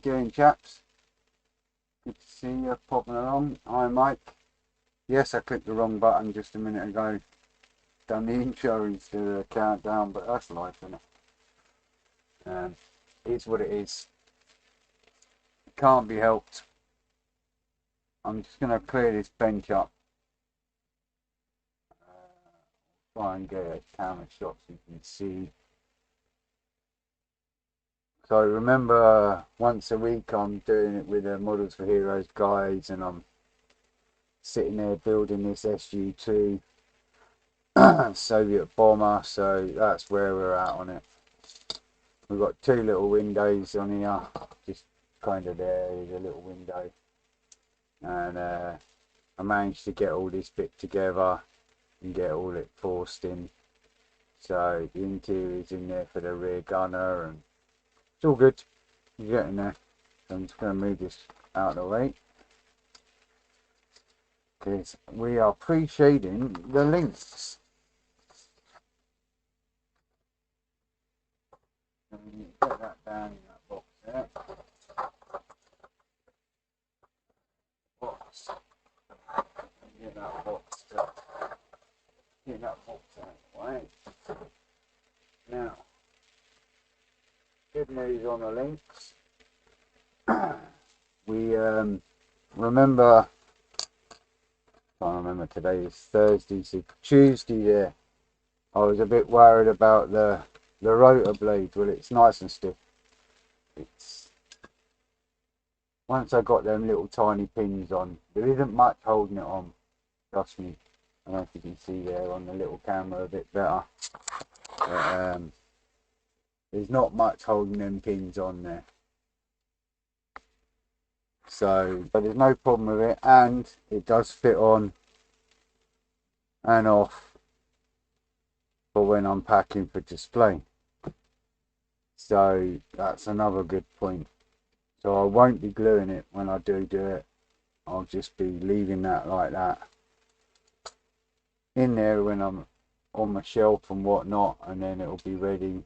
doing, chaps? Good to see you popping along. Hi, Mike. Yes, I clicked the wrong button just a minute ago. Done the intro instead of the countdown, but that's life, isn't it? It's what it is. It can't be helped. I'm just going to clear this bench up. Try and get a camera shot so you can see. So remember, once a week I'm doing it with the Models for Heroes guys, and I'm sitting there building this SU-2 Soviet bomber, so that's where we're at on it. We've got two little windows on here, just kind of there is a little window, and I managed to get all this bit together and get all it forced in, so the interior is in there for the rear gunner, and it's all good. You're getting there. So I'm just going to move this out of the way, because we are pre-shading the Lynx. Get that down in that box there. Box. Get that box out. Get that box out of the way. Now, good news on the Lynx. We remember, I can't remember, today is Thursday, so Tuesday there, I was a bit worried about the rotor blade. Well, it's nice and stiff. It's once I got them little tiny pins on, there isn't much holding it on, trust me. I don't know if you can see there on the little camera a bit better, but there's not much holding them pins on there. So, but there's no problem with it, and it does fit on and off for when I'm packing for display. So that's another good point. So I won't be gluing it when I do it. I'll just be leaving that like that in there when I'm on my shelf and whatnot, and then it'll be ready to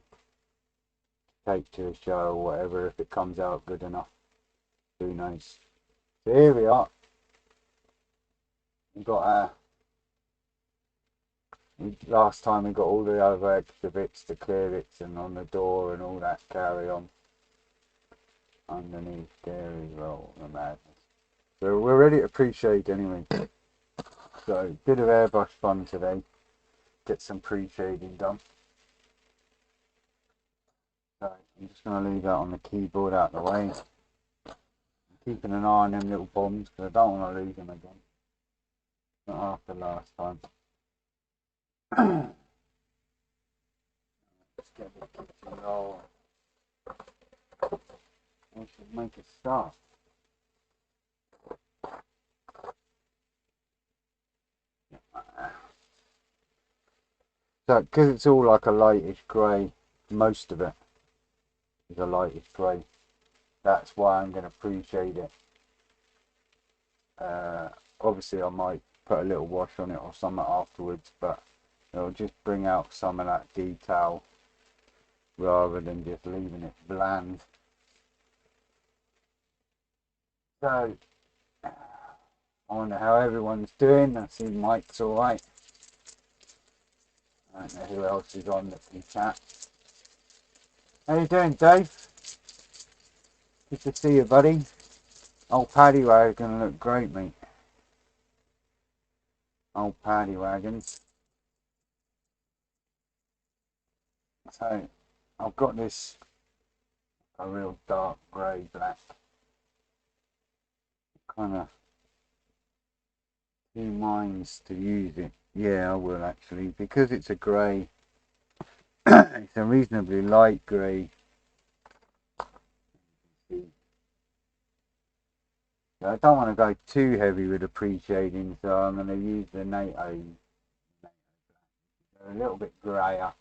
take to a show or whatever if it comes out good enough. Who knows? So here we are. We've got last time we got all the other extra bits, the clear bits and on the door and all that carry on underneath there as well. The madness. So we're ready to pre-shade anyway. So bit of airbrush fun today. Get some pre-shading done. So I'm just going to leave that on the keyboard out of the way. I'm keeping an eye on them little bombs because I don't want to lose them again. Not after last time. Let's get the kitchen roll. We should make a start. So, because it's all like a lightish grey, most of it is a lightish grey. That's why I'm going to pre-shade it. Obviously, I might put a little wash on it or something afterwards, but it'll just bring out some of that detail rather than just leaving it bland. So, I wonder how everyone's doing. I see Mike's alright. I don't know who else is on that can chat. How you doing, Dave? Good to see you, buddy. Old paddy wagon look great, mate. Old paddy wagon. So, I've got this a real dark grey black. Kind of two minds to use it. Yeah, I will actually, because it's a grey. It's a reasonably light grey. So I don't want to go too heavy with the pre-shading, so I'm going to use the NATO. A little bit greyer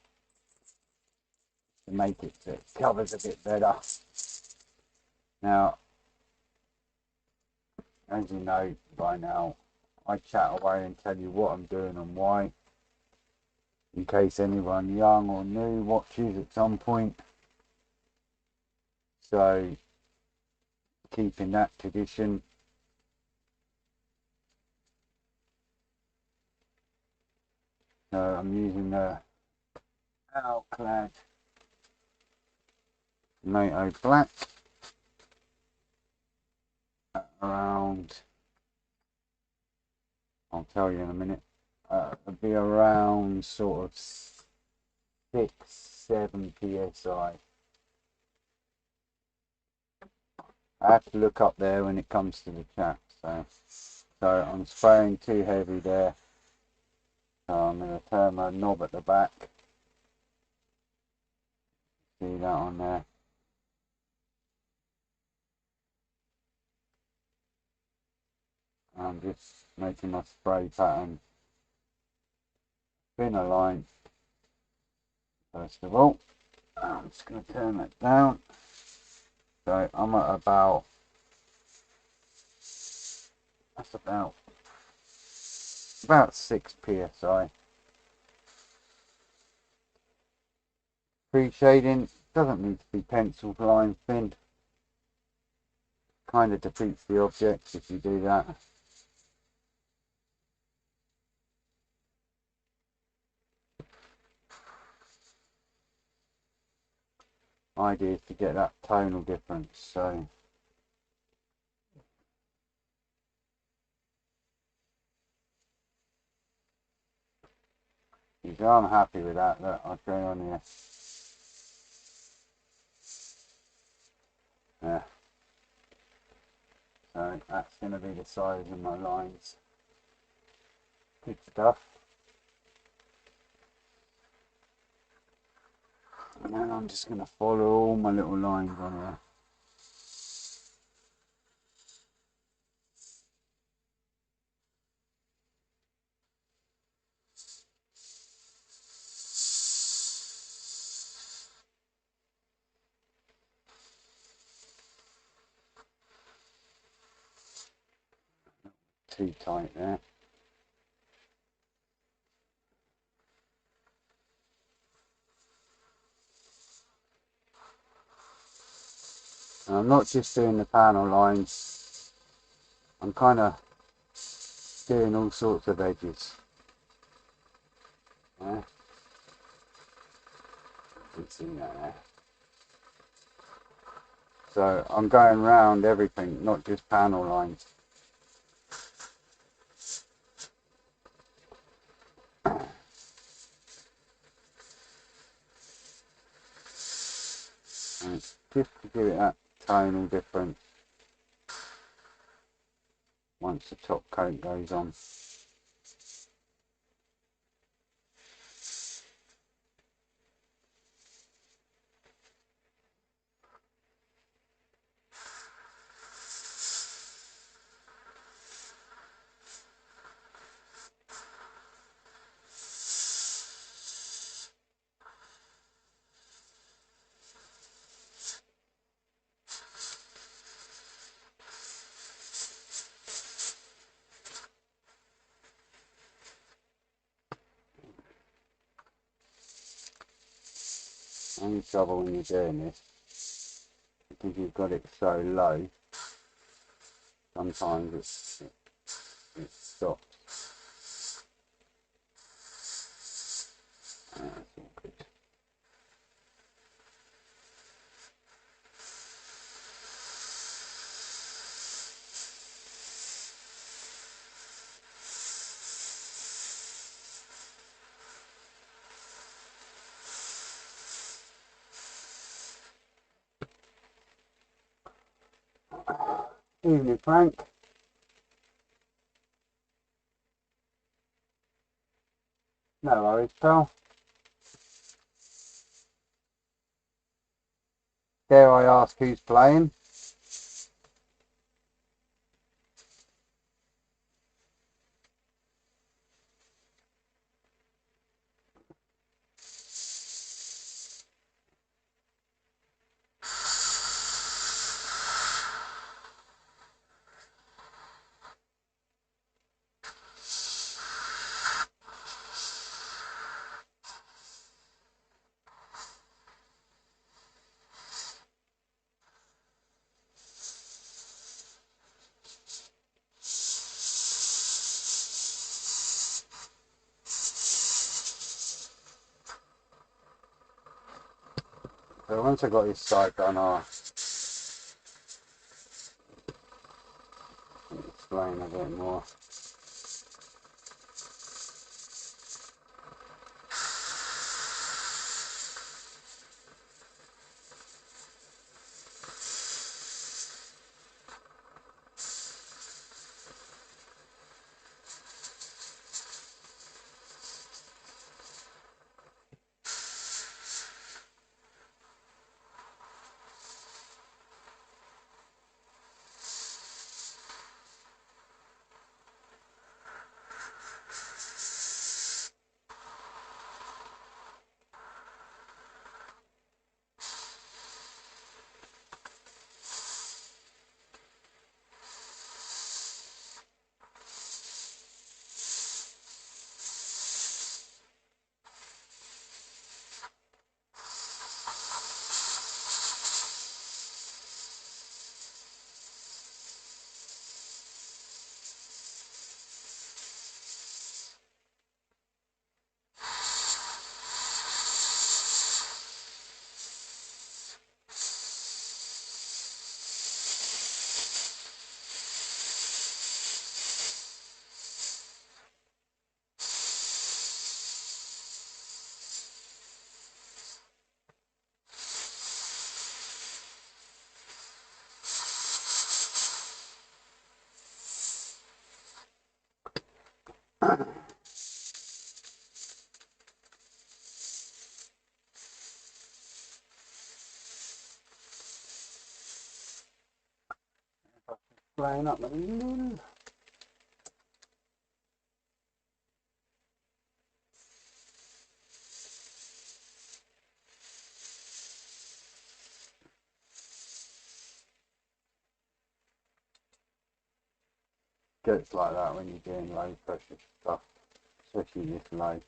to make it so it covers a bit better. Now, as you know by now, I chat away and tell you what I'm doing and why, in case anyone young or new watches at some point. So keeping that tradition. So I'm using the Alclad NATO Black around, I'll tell you in a minute, it'll be around sort of 6-7 psi. I have to look up there when it comes to the chat, so I'm spraying too heavy there, so I'm going to turn my knob at the back, see that on there. I'm just making my spray pattern thinner line first of all. I'm just going to turn that down. So I'm at about, that's about 6 psi. Free shading doesn't need to be pencil line thin. Kind of defeats the object if you do that. Idea is to get that tonal difference. So I'm happy with that. Look, I'll go on here. Yeah. So that's going to be the size of my lines. Good stuff. And then I'm just going to follow all my little lines on here. Too tight there. And I'm not just doing the panel lines, I'm kind of doing all sorts of edges. Yeah. You can see that there. So I'm going round everything, not just panel lines. And just to give it that tonal difference once the top coat goes on. Only trouble when you're doing this, because you've got it so low, sometimes it stops. That's all good. Evening, Frank. No worries, pal. Dare I ask who's playing? So once I got this side done, I'll explain a bit more. Explain up a little. Gets like that when you're doing low pressure stuff, especially this low.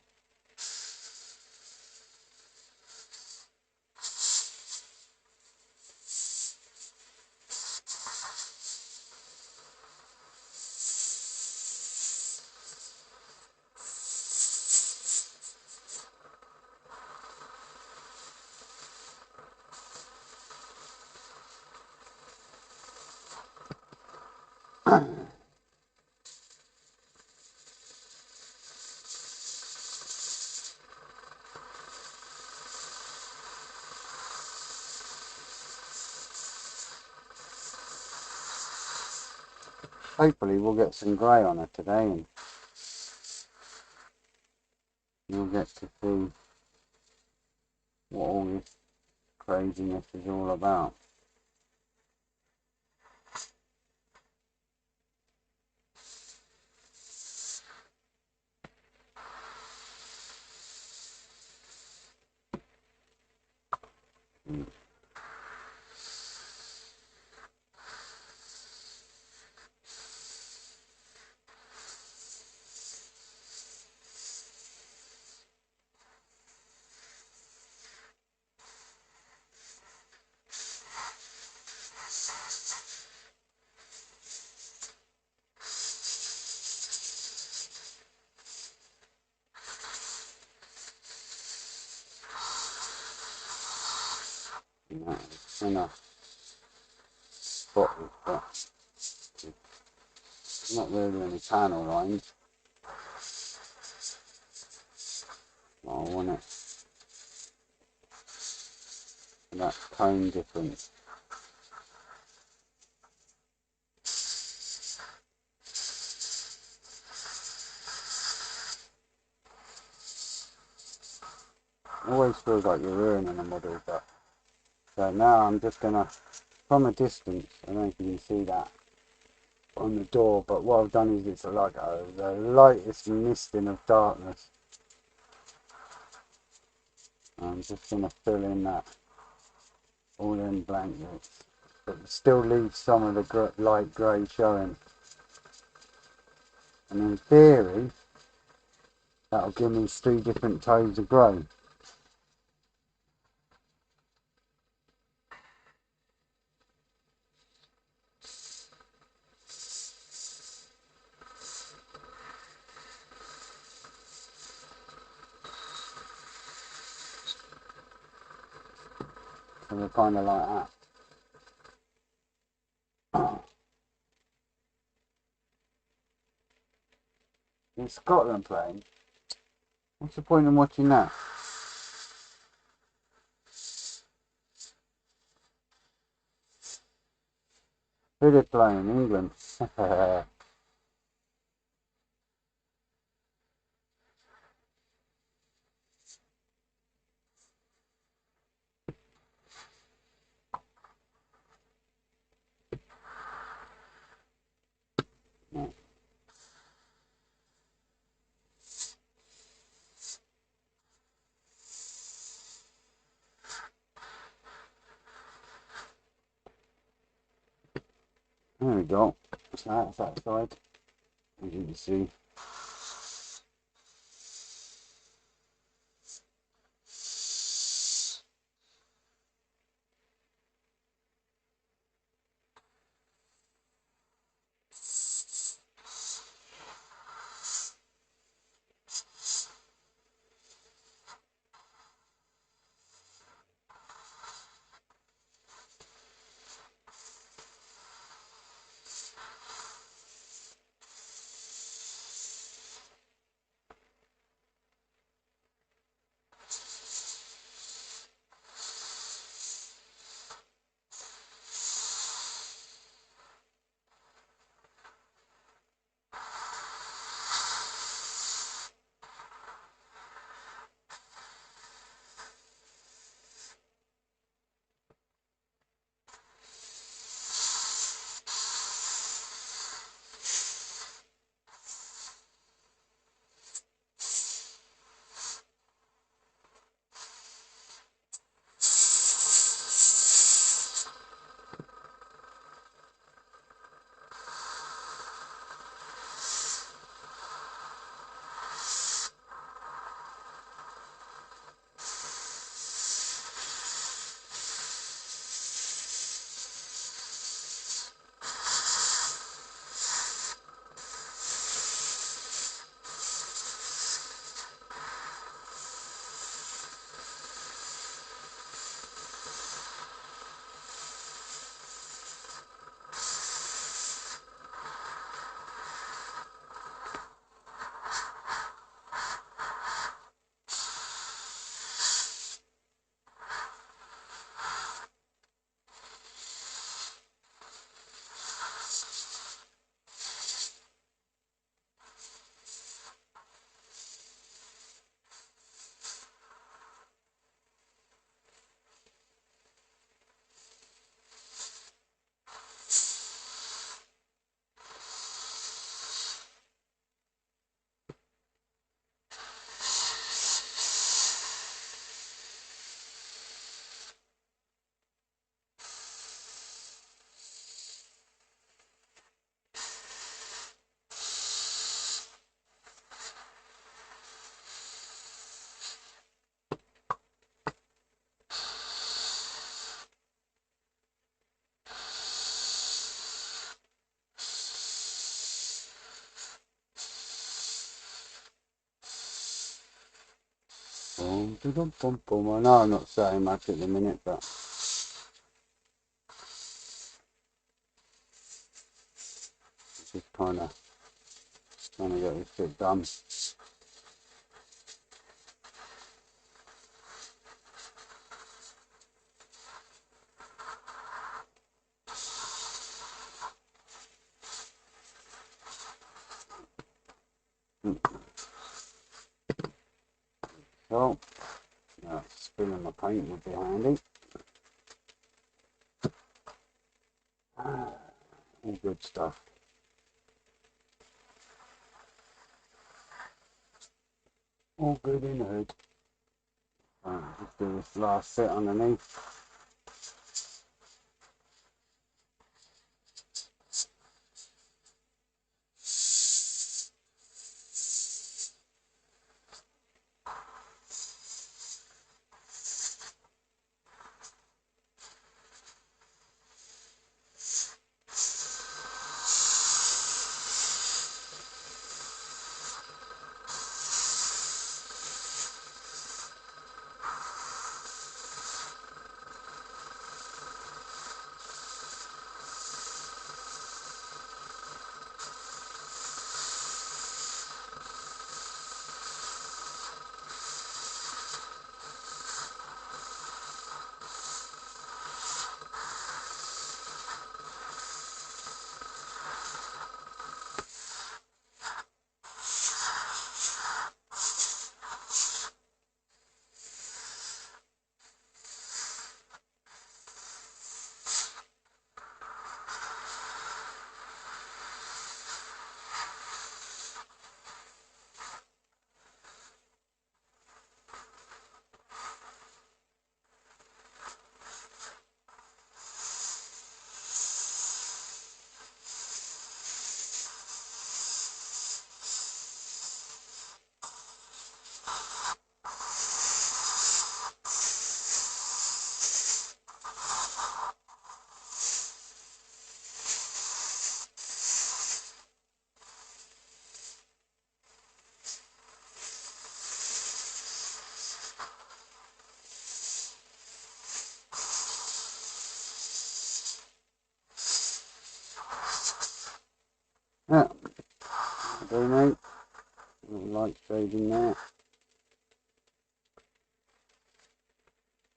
Hopefully we'll get some grey on it today and you'll get to see what all this craziness is all about. That's enough spot we've got. Not really any panel lines. I want it for that tone difference. Always feels like you're ruining a model, but so now I'm just gonna, from a distance, I don't know if you can see that on the door, but what I've done is it's like the lightest misting of darkness. I'm just gonna fill in that, all in blankets, but still leave some of the light grey showing. And in theory, that'll give me 3 different tones of grey. So we're kind of like that. In Scotland playing, what's the point in watching that? Who are they playing? England. There we go. So that's outside, as you can see. Boom, boom, boom, boom. I know I'm not saying much at the minute, but just kind of trying to get this bit done. So, spilling my paint would be handy. All good stuff. All good in the hood. Just do this last set underneath. Yeah, do mate. Light shade in there.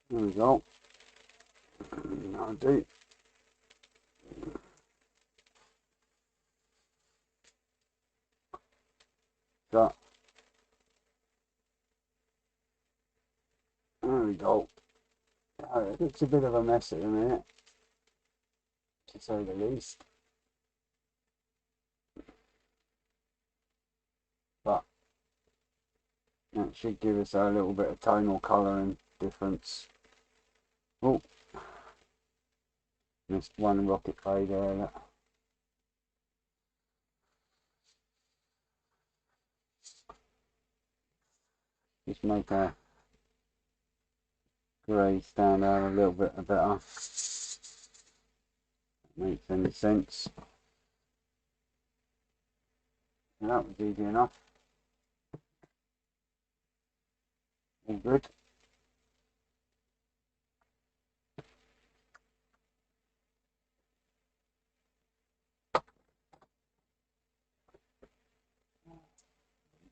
There we go. That'll do. So, there we go. It's a bit of a mess at the minute, to say the least. But that should give us a little bit of tonal colouring difference. Oh, missed one rocket fade there. Just make a grey stand out a little bit better. Makes any sense. And that was easy enough. All good.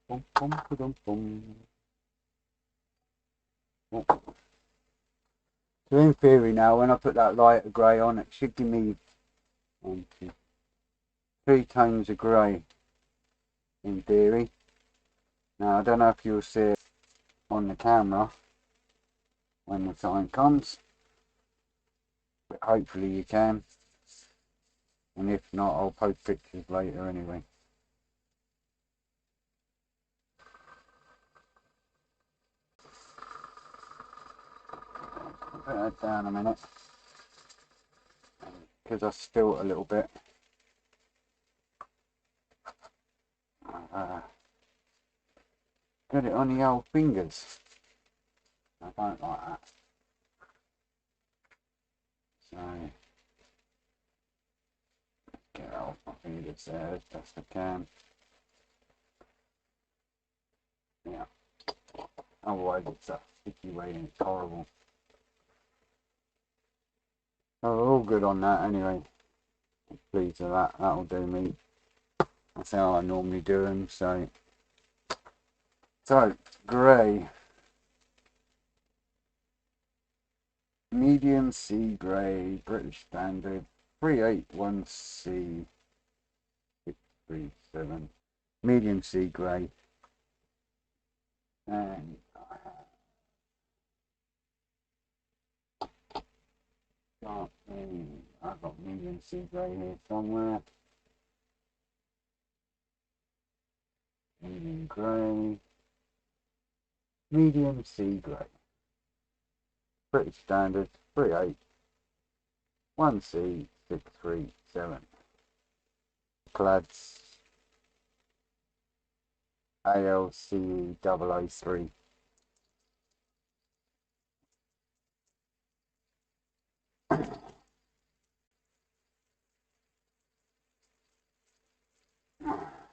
Boom, boom, boom, boom. Oh. So in theory now, when I put that lighter grey on, it should give me 1, 2, 3 tones of grey in theory. Now I don't know if you'll see it on the camera when the time comes, but hopefully you can, and if not, I'll post pictures later anyway. Put that down a minute because I spilt a little bit. Got it on the old fingers. I don't like that. So get it off my fingers there as best I can. Yeah. Otherwise it's a sticky way and it's horrible. Oh, we're all good on that anyway. I'm pleased with that. That'll do me. That's how I normally do them. So grey. Medium sea grey, British Standard, 381C 637. Medium sea grey. And I've got medium sea grey here somewhere. Medium grey. Medium sea grey. British Standard 381C 637. Clads ALCE 003.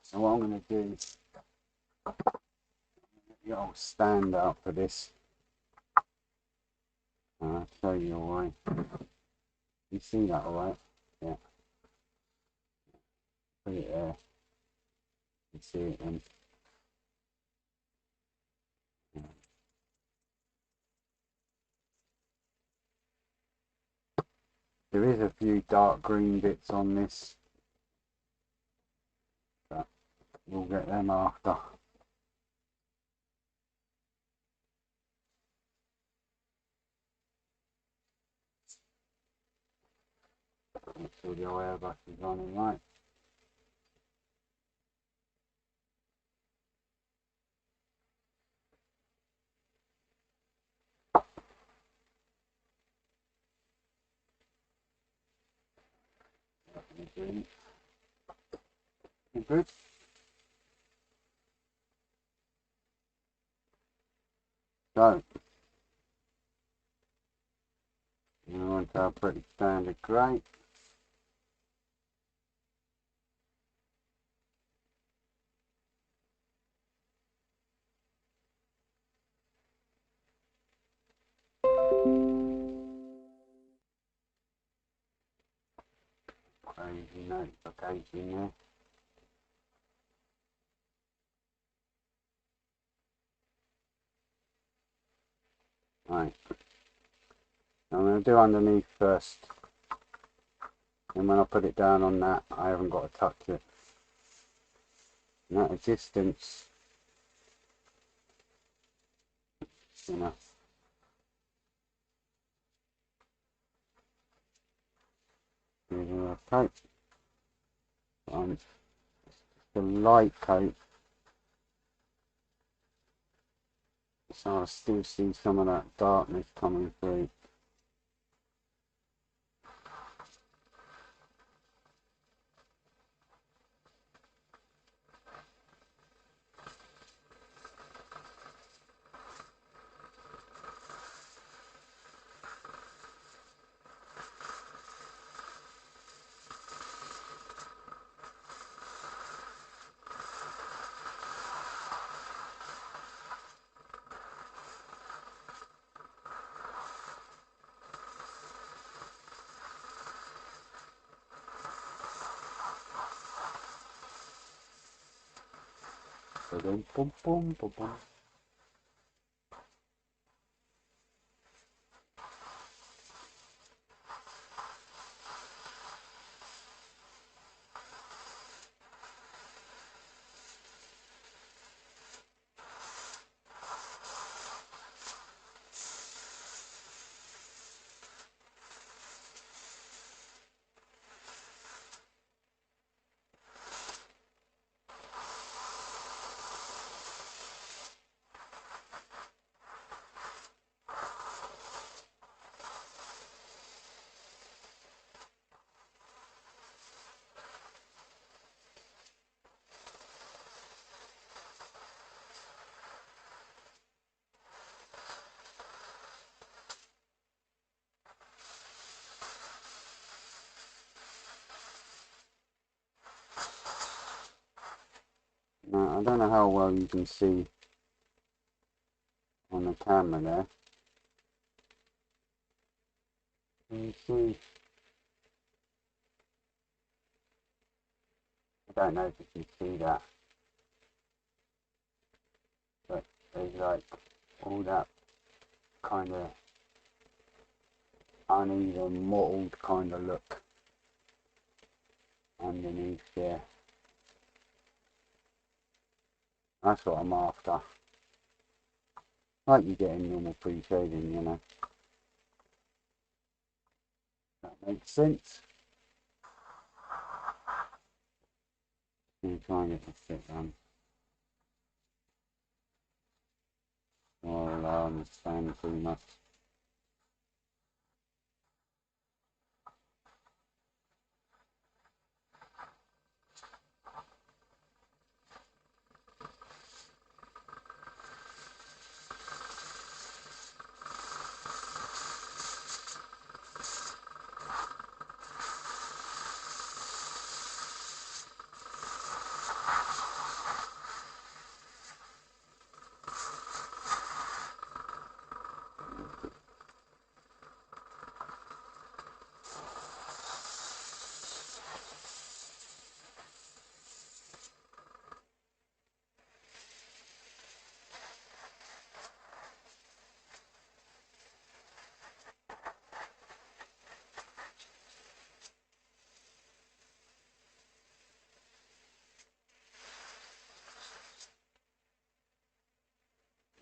So what I'm going to do is I'll stand up for this. I'll show you alright. You see that alright? Yeah. Put it there. You see it then. There is a few dark green bits on this, but we'll get them after. Make sure the oil brush is running right. You good? So, you want our pretty standard grey. Crazy notification there. Right. I'm going to do underneath first. And when I put it down on that, I haven't got to touch it. And that distance, you know. Coat on the light coat, so I still see some of that darkness coming through. Boom, boom, boom, boom, boom. Now, I don't know how well you can see on the camera there. Can you see? I don't know if you can see that, but there's like all that kind of uneven, mottled kind of look underneath there. That's what I'm after. Like you get in normal pre-shading, you know. That makes sense. I'm trying to get the fit on. Or stand too much.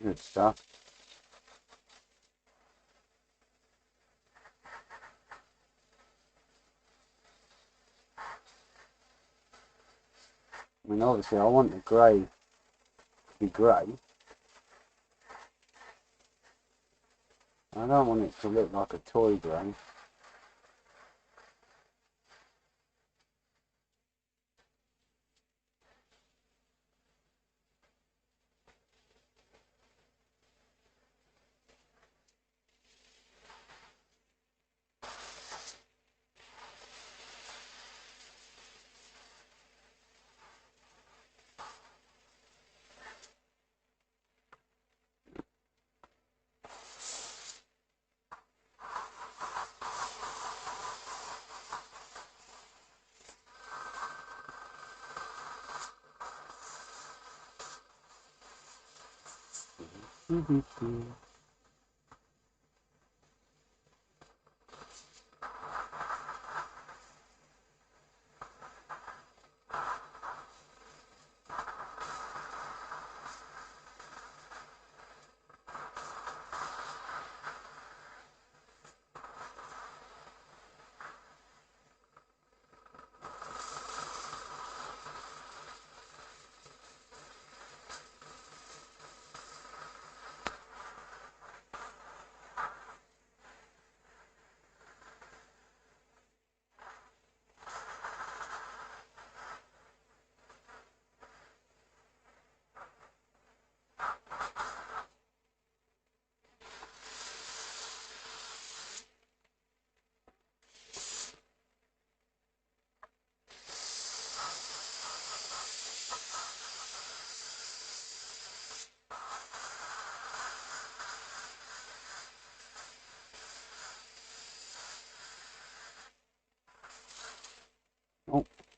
Good stuff. I mean, obviously I want the grey to be grey. I don't want it to look like a toy grey.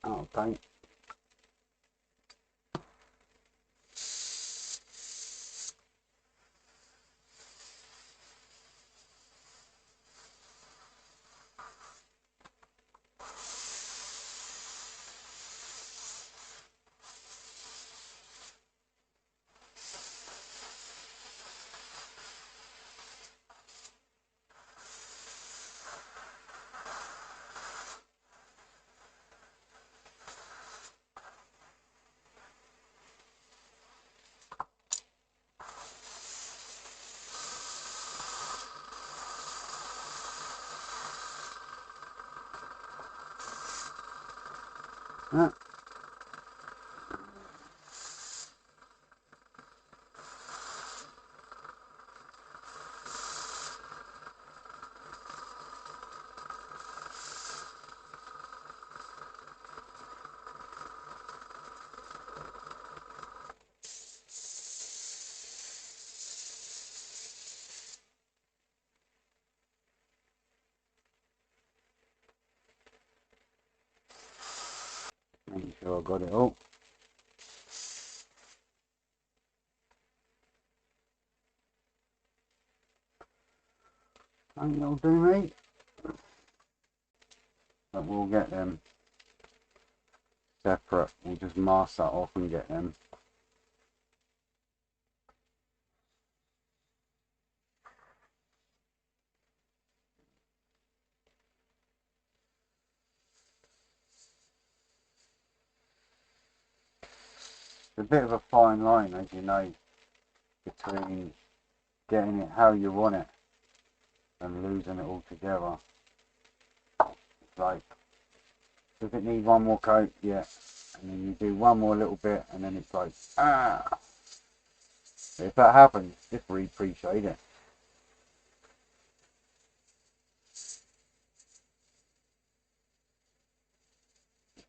Okay. Ah. Make sure I got it all. And you'll do, mate. But we'll get them separate. We'll just mask that off and get them. It's a bit of a fine line, as you know, between getting it how you want it and losing it altogether. It's like, does it need one more coat? Yeah. And then you do one more little bit and then it's like, ah. If that happens, just re-appreciate it.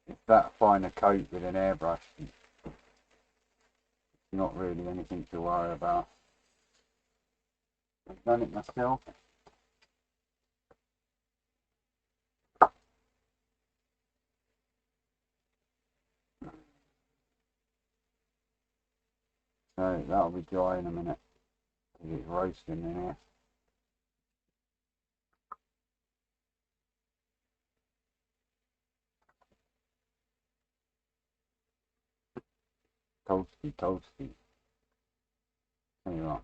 It's that finer coat with an airbrush. It's not really anything to worry about. I've done it myself. So that'll be dry in a minute. Because it's roasting in here. Toasty, toasty. There you are.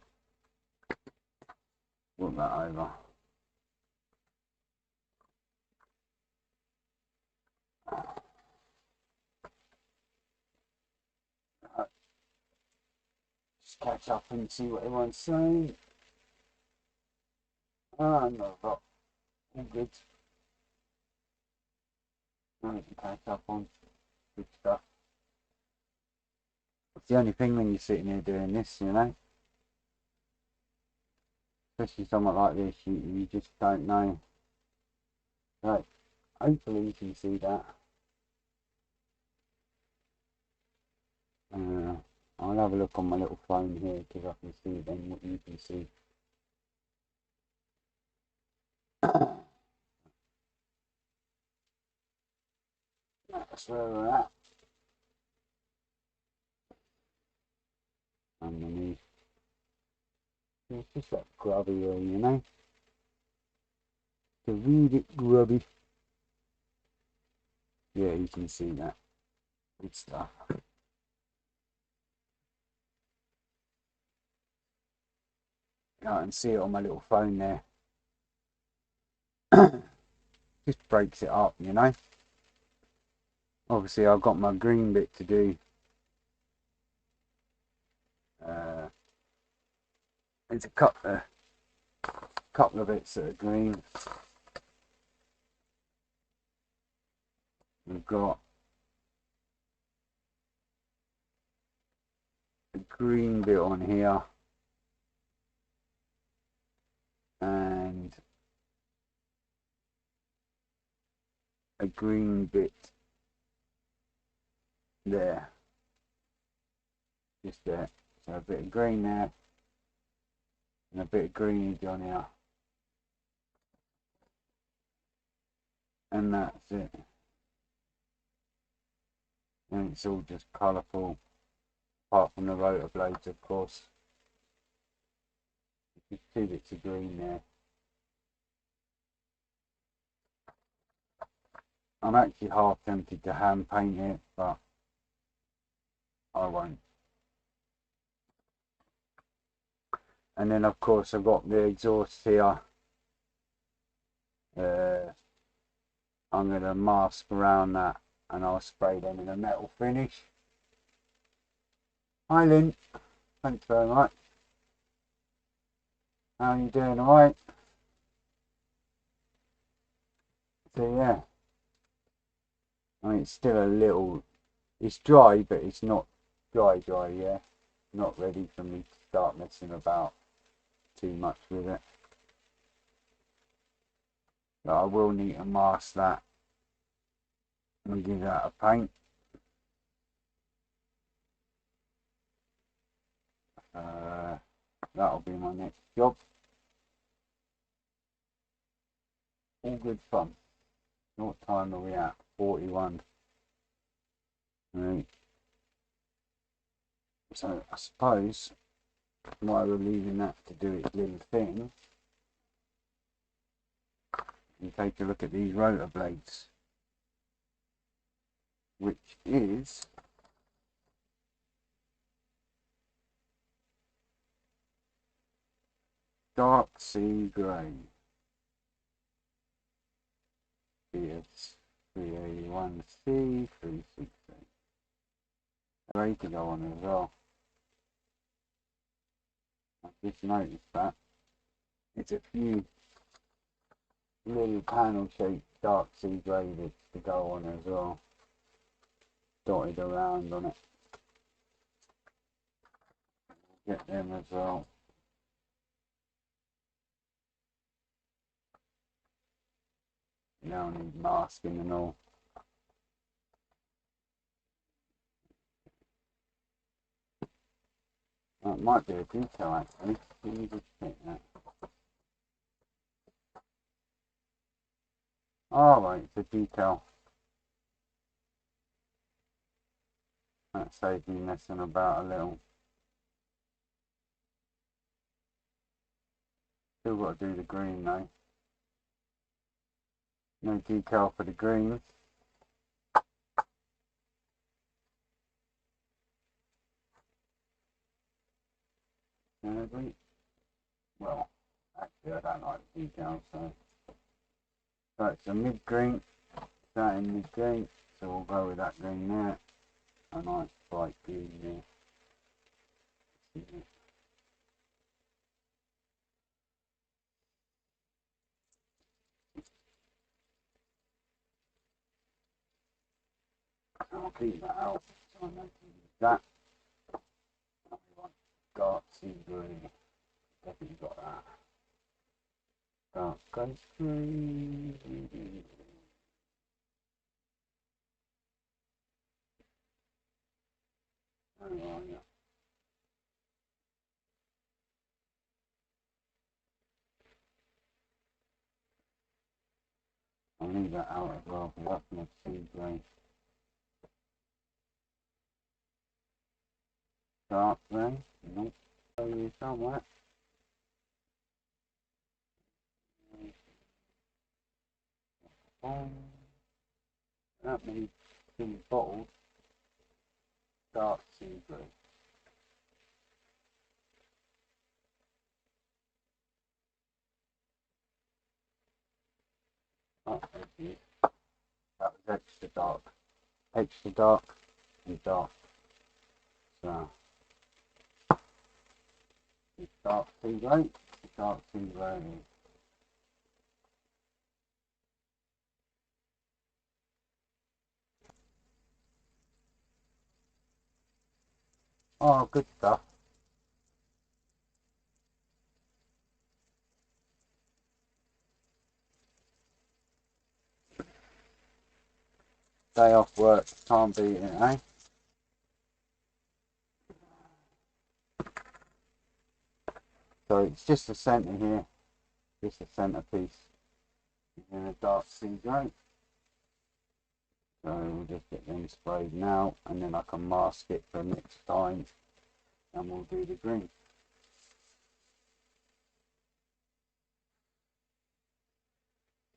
Put that over. Just catch up and see what everyone's saying. Ah, no, but all good. I can catch up on good stuff. It's the only thing when you're sitting here doing this, you know. Especially something like this, you just don't know. Like, hopefully you can see that. I'll have a look on my little phone here because I can see then what you can see. That's where we're at. Underneath. It's just that grubby area, you know. To read it grubby. Yeah, you can see that. Good stuff. I can see it on my little phone there. Just breaks it up, you know. Obviously I've got my green bit to do. There's a couple of bits that are green. We've got a green bit on here and a green bit there, just there. So a bit of green there and a bit of greenage on here, and that's it. and it's all just colourful, apart from the rotor blades, of course. There's 2 bits of green there. I'm actually half tempted to hand paint it, but I won't. And then of course I've got the exhaust here. I'm going to mask around that and I'll spray them in a metal finish. Hi Lynn, thanks very much. How are you doing, alright? So yeah, I mean it's still a little, it's dry but it's not dry, yeah. Not ready for me to start messing about too much with it. But I will need to mask that and give that a paint. That'll be my next job. All good fun. What time are we at? 41. Right. So I suppose while we're leaving that to do its little thing, you take a look at these rotor blades, which is dark sea grey. It's 381C 360. Ready to go on as well. I just noticed that. It's a few little panel shaped dark sea grey bits to go on as well. Dotted around on it. Get them as well. Now I need masking and all. That might be a detail actually. Let me just check that. Alright, it's a detail. That saves me messing about a little. Still got to do the green though. No decal for the green. Well, actually I don't like the details, so it's a mid green, starting mid green, so we'll go with that green there. A nice bright green there. I'll keep that out, so I know to use that. We want dark sea green, definitely got that. Dark ghost green. I'll leave that out as well, because that's going to sea green. Dark green, nope, show you somewhere. That many thin bottles. Dark sea green. Oh, okay. That was extra dark. Extra dark and dark. So it's dark sea grey, dark sea grey. Oh, good stuff. Day off work, can't beat it, eh? So it's just the centre here, just the centre piece in a dark sea grey. So we'll just get them sprayed now, and then I can mask it for next time, and we'll do the green.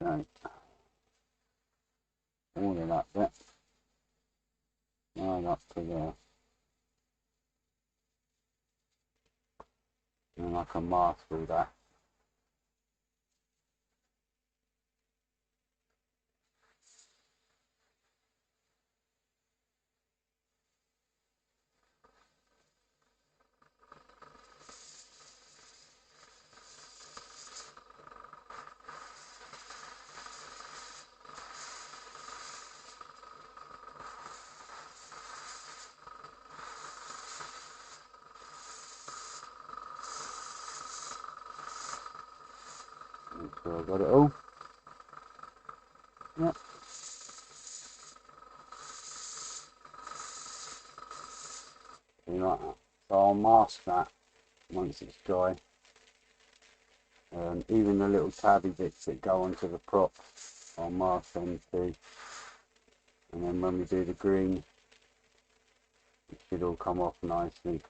So all of that bit, right up to there, and I can mask through that. Make sure I got it all. Yep. Like that. So I'll mask that once it's dry. Even the little tabby bits that go onto the prop, I'll mask them too. And then when we do the green, it should all come off nicely.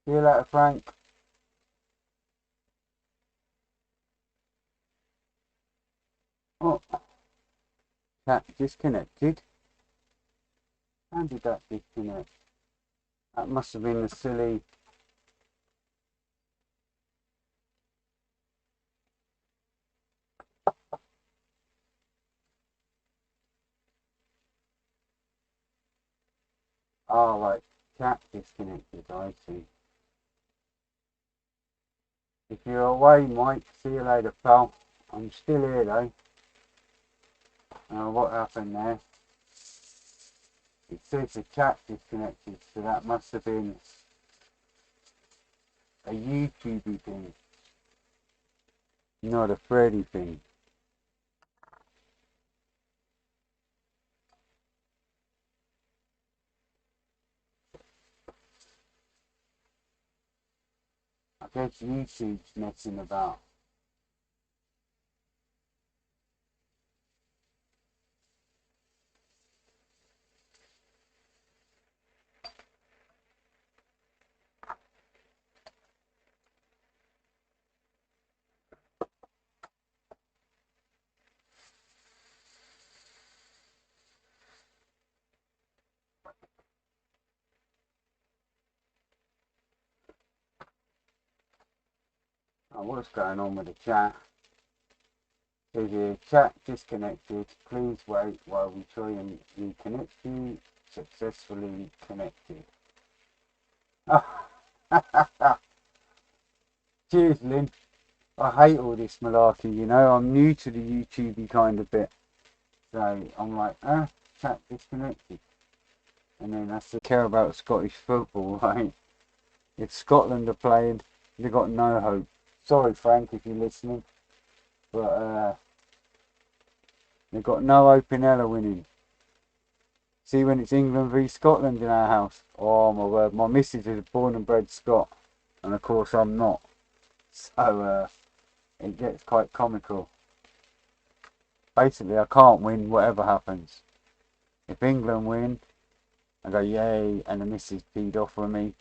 See you later, Frank. Oh, that disconnected. How did that disconnect? That must have been the silly. Oh, right. Cat disconnected, I see. If you're away, Mike, see you later, pal. I'm still here, though. What happened there? It says the chat disconnected, so that must have been a YouTube thing, not a Freddy thing. I guess YouTube's messing about. Oh, what's going on with the chat? Says here, chat disconnected. Please wait while we try and reconnect you. Successfully connected. Cheers, Lynn. I hate all this malarkey, you know. I'm new to the YouTubey kind of bit. So I'm like, chat disconnected. And then I still care about Scottish football, right? If Scotland are playing, they've got no hope. Sorry, Frank, if you're listening. But they've got no hope in hell of winning. See, when it's England v Scotland in our house. Oh, my word. My missus is born and bred Scot. And, of course, I'm not. So, it gets quite comical. Basically, I can't win whatever happens. If England win, I go, yay, and the missus peed off with me.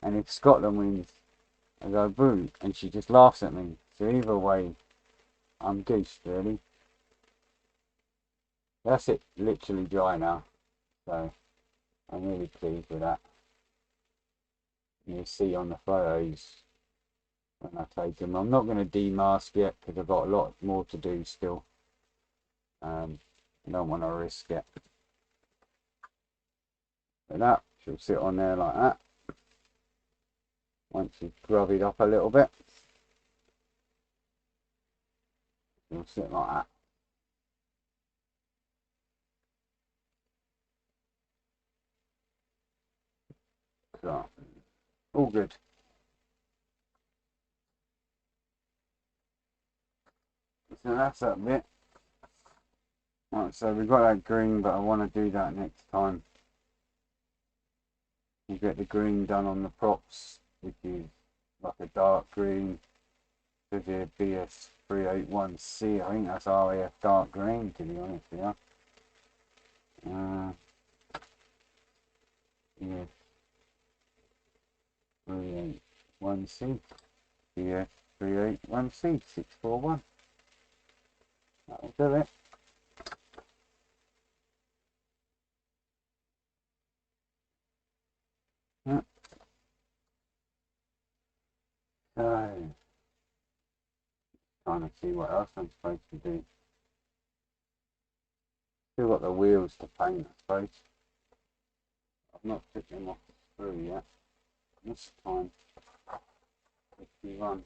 And if Scotland wins, I go, boo, and she just laughs at me. So either way, I'm goosed, really. That's it, literally dry now. So I'm really pleased with that. You'll see on the photos when I take them. I'm not going to demask yet because I've got a lot more to do still. I don't want to risk it. But that should sit on there like that. Once you grub it up a little bit, it'll sit like that. So, all good. So that's that bit. Right, so we've got that green, but I want to do that next time. We'll get the green done on the props, which is like a dark green. There's a BS 381C. I think that's RAF dark green, to be honest with you. Yeah, 381C. Yeah, 381C 641. That'll do it. Yeah. So, trying to see what else I'm supposed to do. Still got the wheels to paint, I suppose. I've not put them off through yet. This time, 51.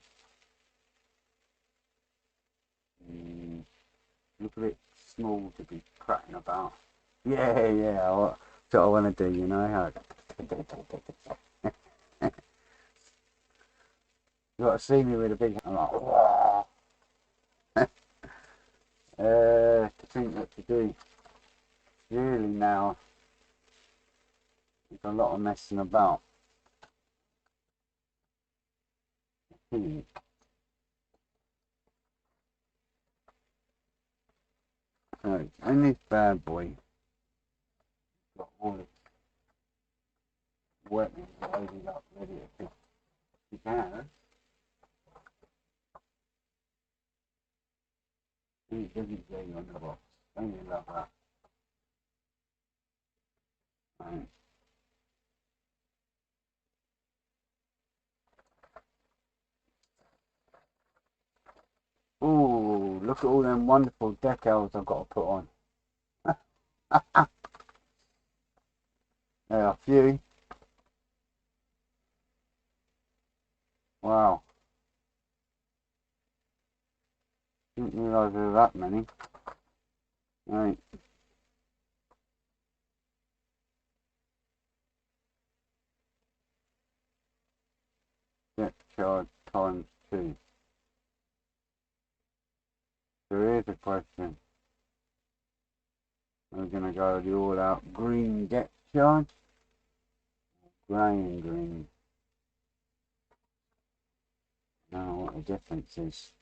Look a bit small to be cracking about. Yeah, that's what I want to do, you know how. You got to see me with a big. I'm like, wow. To think what to do. Really now, there's a lot of messing about. And this bad boy got all its weapons loaded up, ready to pick out. He doesn't go on the box. Don't you love that? Right. Ooh, look at all them wonderful decals I've got to put on. There are a few. Wow. Didn't realise there were that many. Right. Get charge times 2. So here's a question. We're going to go the all out green get charge. Grey and green. I don't know what the difference is.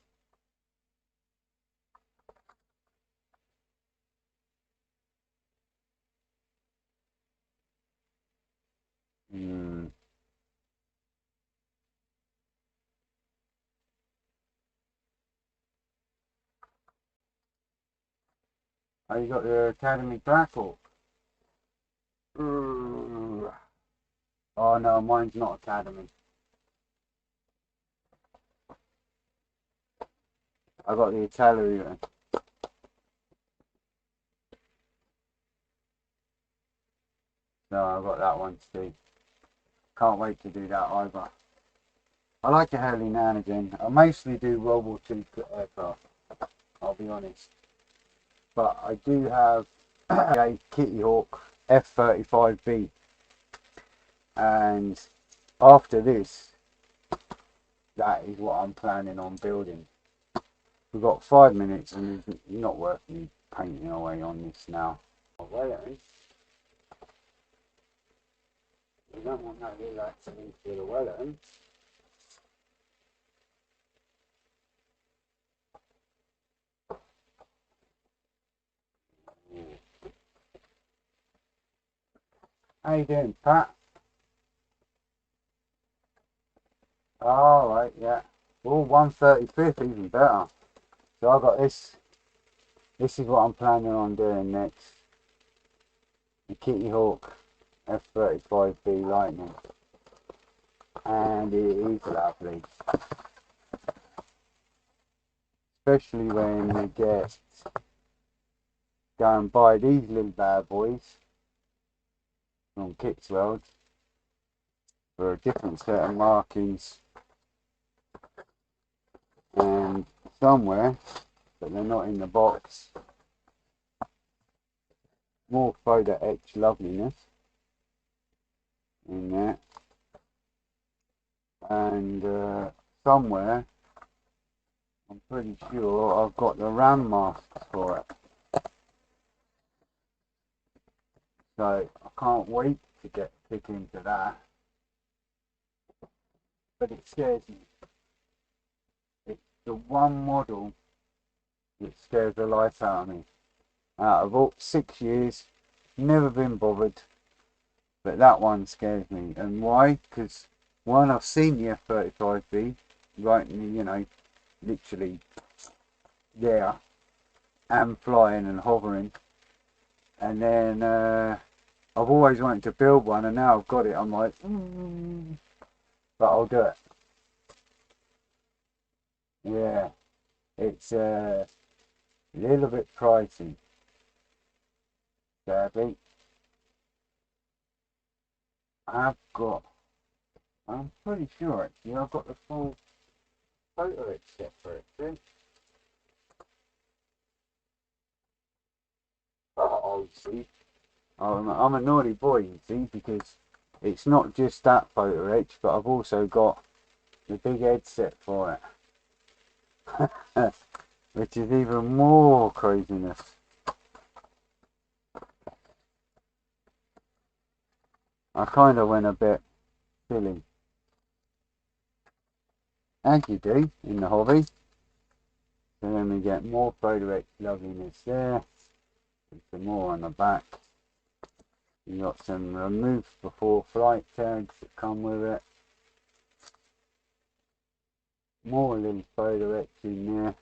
Oh, you got the Academy Blackhawk. Oh no, mine's not Academy. I got the Italian. No, I got that one too. Can't wait to do that either. I like a heli now and again. I mostly do World War II aircraft, I'll be honest. But I do have a Kitty Hawk F-35B. And after this, that is what I'm planning on building. We've got 5 minutes and it's not worth me painting away on this now. Well, we don't want no relaxing to the well. How you doing, Pat? All right, yeah. Oh, 135th, even better. So I got this. This is what I'm planning on doing next. The Kitty Hawk F-35B Lightning. And it is lovely. Especially when you get go and buy these little bad boys from Kit's World for a different set of markings and somewhere, but they're not in the box, more photo etch loveliness in there, and somewhere I'm pretty sure I've got the RAM masks for it, so I can't wait to get kick into that, but it scares me. the one model that scares the life out of me. Out of all 6 years, never been bothered, but that one scares me. And why? Because one, I've seen the F-35B, right, you know, literally there, and flying and hovering. And then I've always wanted to build one, and now I've got it. I'm like, but I'll do it. Yeah, it's a little bit pricey, sadly. I've got, I'm pretty sure actually, I've got the full photo set for it, see? Oh, see, I'm a naughty boy, you see, because it's not just that photo etch, but I've also got the big headset for it, which is even more craziness. I kind of went a bit silly, as you do in the hobby. So then we get more photo etch loveliness there, and some more on the back. You got some remove before flight tags that come with it. More little photo etch in there.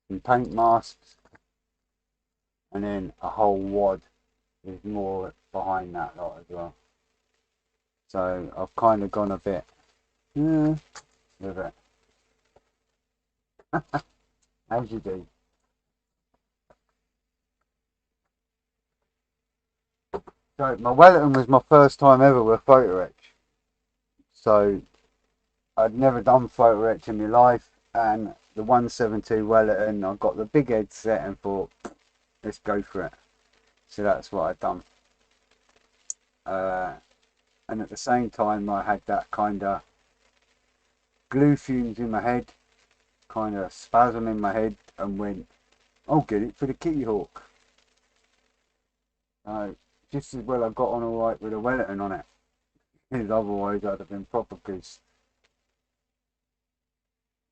Some paint masks. And then a whole wad. There's more behind that lot as well. So I've kind of gone a bit with it. As you do. So my Wellington was my first time ever with photo etch. So I'd never done photo etch in my life, and the 172 Wellington, I got the big head set and thought, let's go for it. So that's what I'd done. And at the same time, I had that kind of glue fumes in my head, kind of spasm in my head, and went, I'll get it for the Kitty Hawk. Just as well I got on alright with a Wellington on it, because otherwise I'd have been proper pissed.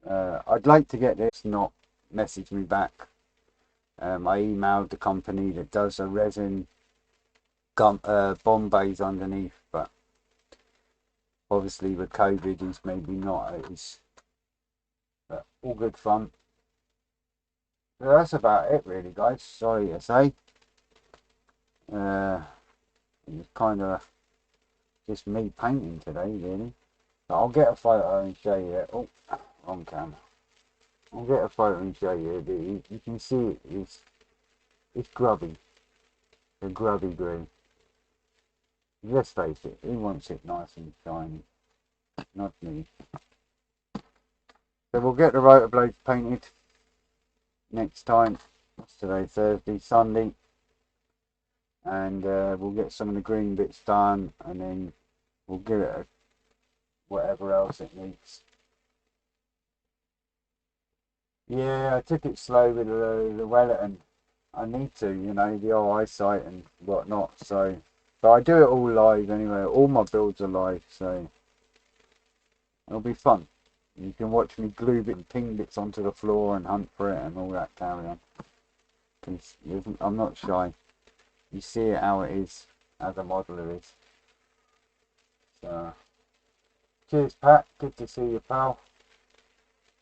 I'd like to get this not message me back. I emailed the company that does a resin bomb bays underneath, but obviously with COVID he's maybe not as, but all good fun. So that's about it really, guys. Sorry to say. It's kind of just me painting today really. But I'll get a photo and show you it. Oh, wrong camera. I'll get a photo and show you. You can see it's grubby. A grubby green. Let's face it, he wants it nice and shiny. Not me. So we'll get the rotor blades painted next time. What's today? Thursday, Sunday. And we'll get some of the green bits done, and then we'll give it whatever else it needs. Yeah, I took it slow with the Wellington. I need to, you know, the old eyesight and whatnot. So, but I do it all live anyway. All my builds are live, so it'll be fun. You can watch me glue bits and ping bits onto the floor and hunt for it and all that carry on. I'm not shy. You see it how it is as a modeler is. So, cheers, Pat. Good to see you, pal.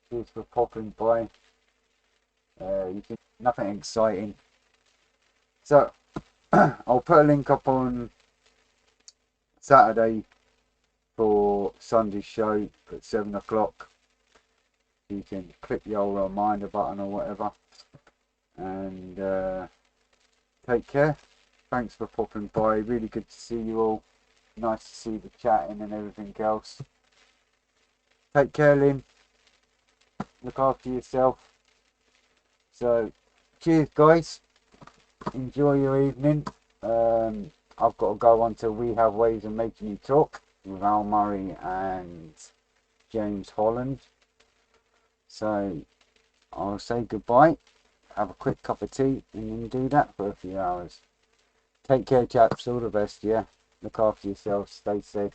Cheers for popping by. Nothing exciting. So, I'll put a link up on Saturday for Sunday's show at 7 o'clock. You can click the old reminder button or whatever. And take care. Thanks for popping by. Really good to see you all. Nice to see the chatting and everything else. Take care, Lynn. Look after yourself. So, cheers, guys. Enjoy your evening. I've got to go on to We Have Ways of Making You Talk with Al Murray and James Holland. So, I'll say goodbye. Have a quick cup of tea and then do that for a few hours. Take care, chaps. All the best, yeah? Look after yourselves. Stay safe.